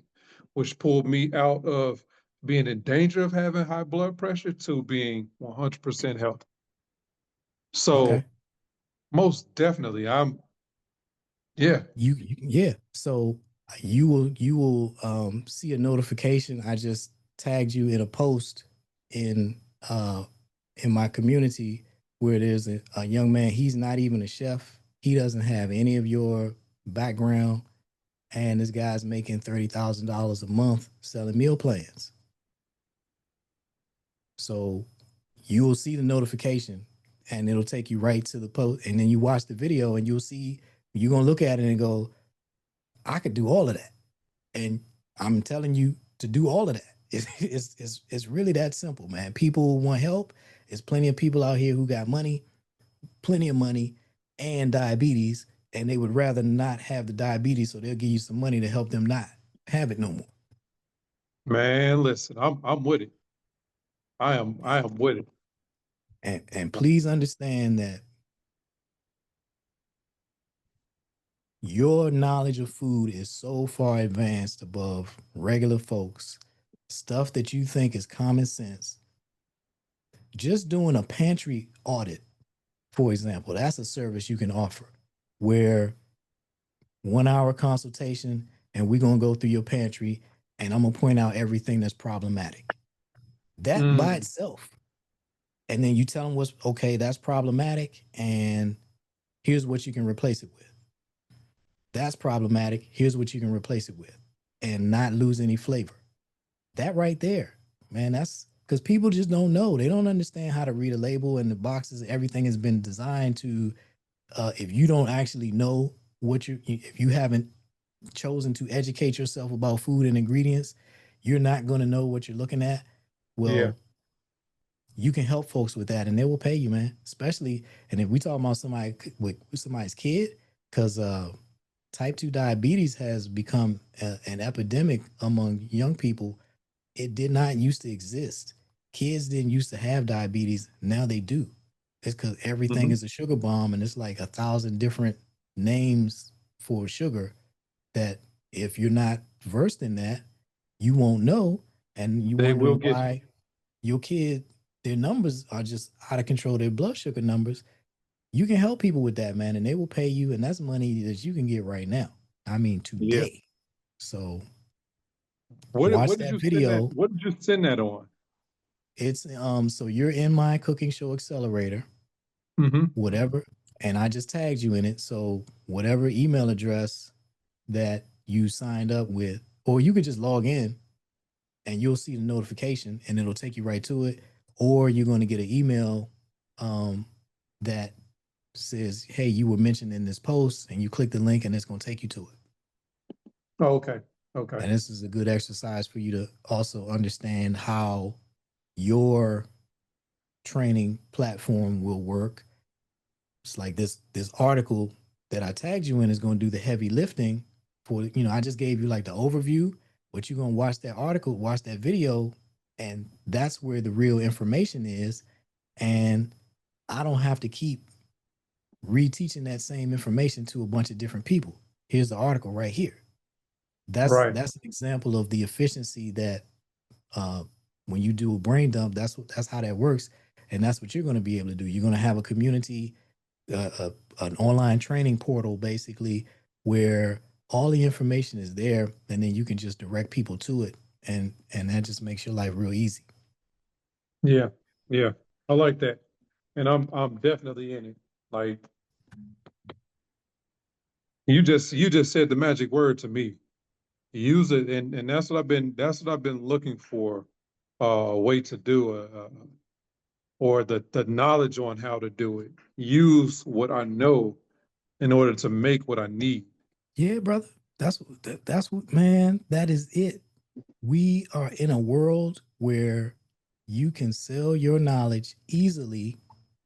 which pulled me out of being in danger of having high blood pressure to being 100% healthy. Okay. So most definitely, yeah. Yeah. So you will see a notification. I just tagged you in a post in uh in my community where there's a young man. He's not even a chef. He doesn't have any of your background, and this guy's making $30,000 a month selling meal plans. So you will see the notification, and it'll take you right to the post, and then you watch the video and you're gonna look at it and go, I could do all of that. And I'm telling you to do all of that. It's really that simple, man. People want help. There's plenty of people out here who got money, plenty of money, and diabetes, and they would rather not have the diabetes, so they'll give you some money to help them not have it no more. Man, listen, I'm with it. I am with it. And please understand that your knowledge of food is so far advanced above regular folks. Stuff that you think is common sense. Just doing a pantry audit, for example, that's a service you can offer where 1 hour consultation, and we're going to go through your pantry, and I'm going to point out everything that's problematic. That by Mm, itself, And then you tell them what's okay, that's problematic, and here's what you can replace it with. That's problematic. Here's what you can replace it with, and not lose any flavor. That right there, man, that's because people just don't know. They don't understand how to read a label and the boxes. Everything has been designed to, if you don't actually know what if you haven't chosen to educate yourself about food and ingredients, you're not going to know what you're looking at. Yeah. Well, you can help folks with that and they will pay you, man. Especially, and if we talk about somebody with somebody's kid, because type 2 diabetes has become an epidemic among young people. It did not used to exist. Kids didn't used to have diabetes. Now they do. It's because everything Hmm. is a sugar bomb and it's like 1,000 different names for sugar that if you're not versed in that, you won't know. And you They will wondering get you. why your kid, their numbers are just out of control, their blood sugar numbers. You can help people with that, man, and they will pay you. And that's money that you can get right now. I mean, Yeah. today. So What watch did that you send that? video. What did you send that on? It's so you're in my cooking show accelerator, Hmm. whatever, and I just tagged you in it. So whatever email address that you signed up with, or you could just log in and you'll see the notification and it'll take you right to it. Or you're going to get an email um, that says, "Hey, you were mentioned in this post," and you click the link and it's going to take you to it. Oh, okay. Okay. And this is a good exercise for you to also understand how your training platform will work. It's like this article that I tagged you in is going to do the heavy lifting for, I just gave you like the overview, but you're going to watch that article, watch that video, and that's where the real information is. And I don't have to keep reteaching that same information to a bunch of different people. Here's the article right here. That's Right. that's an example of the efficiency that uh, when you do a brain dump, that's how that works, and that's what you're going to be able to do. You're going to have a community, an online training portal, basically, where all the information is there, and then you can just direct people to it, and that just makes your life real easy. Yeah. Yeah. I like that. And I'm definitely in it. Like you just said the magic word to me. Use it, and that's what I've been looking for, a way to do, or the knowledge on how to do it. Use what I know in order to make what I need. Yeah, brother. That's what, man. That is it. We are in a world where you can sell your knowledge easily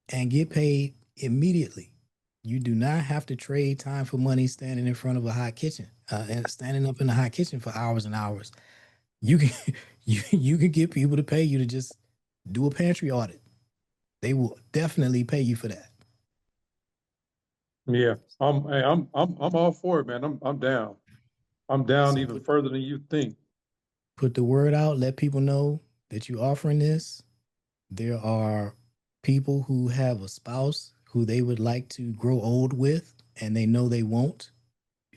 and get paid immediately. You do not have to trade time for money standing in front of a hot kitchen and standing up in the hot kitchen for hours and hours. You can you can get people to pay you to just do a pantry audit. They will definitely pay you for that. Yeah, I'm all for it, man. I'm down. I'm down So even further than you think. put the word out, let people know that you're offering this. There are people who have a spouse who they would like to grow old with, and they know they won't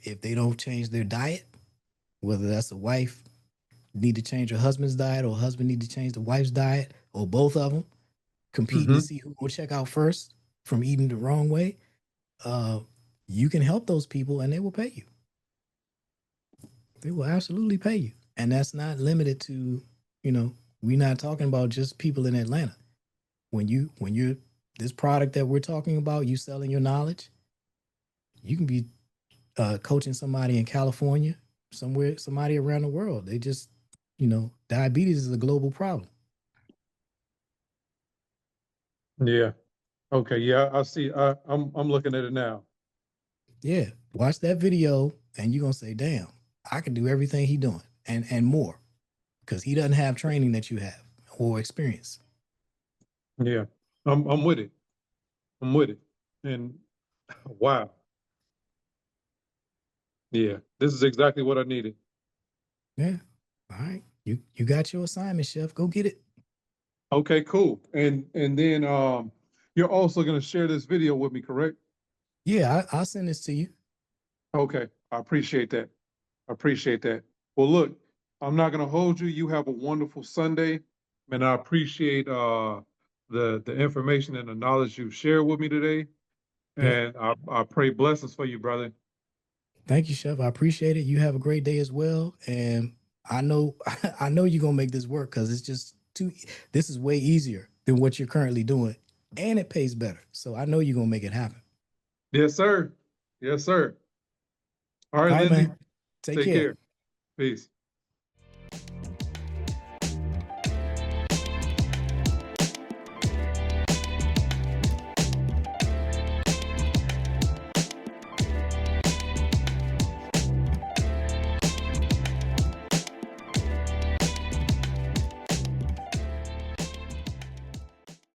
if they don't change their diet, whether that's a wife need to change her husband's diet or husband need to change the wife's diet or both of them competing to Hmm. see who will check out first from eating the wrong way. uh you can help those people and they will pay you. They will absolutely pay you, and that's not limited to, you know we're not talking about just people in Atlanta. When you're this product that we're talking about, you selling your knowledge, you can be coaching somebody in California, somewhere, somebody around the world. They just, diabetes is a global problem. Yeah. Okay. Yeah. I see. I'm looking at it now. Yeah, watch that video and you're gonna say, "Damn, I can do everything he doing and more," because he doesn't have training that you have or experience. Yeah. I'm with it. I'm with it. And wow. Yeah. This is exactly what I needed. Yeah. All right. You got your assignment, chef. Go get it. Okay. Cool. And then you're also gonna share this video with me, correct? Yeah, I'll send this to you. Okay. I appreciate that. I appreciate that. Well, look, I'm not gonna hold you. You have a wonderful Sunday, and I appreciate the information and the knowledge you shared with me today. Yep. And I pray blessings for you, brother. Thank you, Chef. I appreciate it. You have a great day as well. And I know I know you're gonna make this work because it's just this is way easier than what you're currently doing. And it pays better. So I know you're gonna make it happen. Yes, sir. Yes, sir. All right, All right, Lindsay. man. Take Take care. care. Peace.